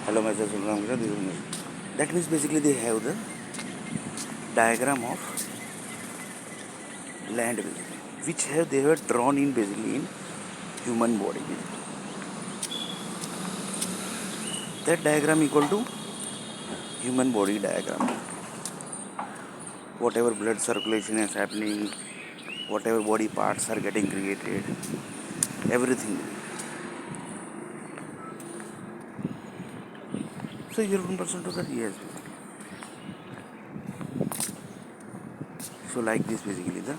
Hello, myself Ram. This is Umesh. That means basically they have the diagram of land basically, which have they have drawn in basically in human body. Basically. That diagram equal to human body diagram. Whatever blood circulation is happening, whatever body parts are getting created, everything. So you're 1% of that, yes. So like this basically the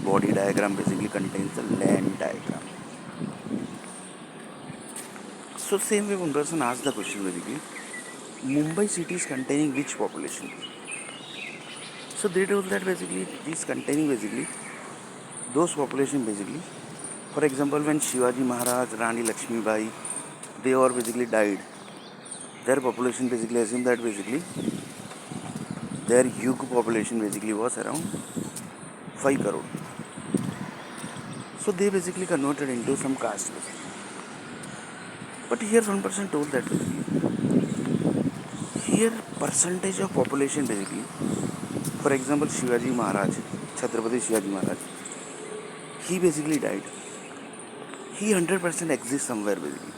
body diagram basically contains the land diagram. So same way one person asked the question basically, Mumbai city is containing which population? So they told that basically this containing basically those population basically. For example, when Shivaji Maharaj, Rani Lakshmi Bai, they all basically died. Their population basically assumed that basically their Yug population basically was around 5 crore. So they basically converted into some caste basically. But here one person told that basically here percentage of population basically. For example, Shivaji Maharaj, Chhatrapati Shivaji Maharaj, he basically died. He 100% exists somewhere basically.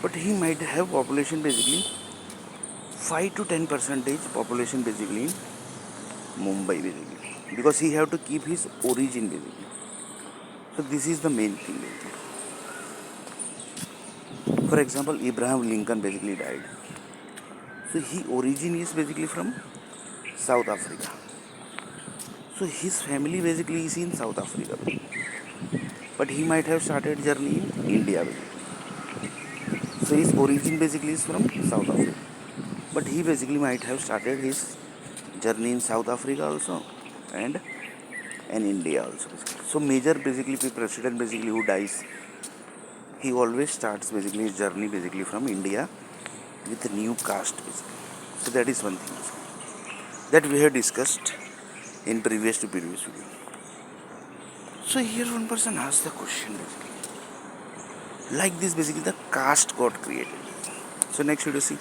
But he might have population basically 5 to 10 percentage population basically in Mumbai basically, because he have to keep his origin basically. So this is the main thing basically. For example, Abraham Lincoln basically died. So his origin is basically from South Africa. So his family basically is in South Africa, but he might have started journey in India basically. So his origin basically is from South Africa, but he basically might have started his journey in South Africa also and India also. So major basically president basically who dies, he always starts basically his journey basically from India with a new caste basically. So that is one thing that we have discussed in previous video. So here one person asked the question basically, like this basically the caste got created. So next video see.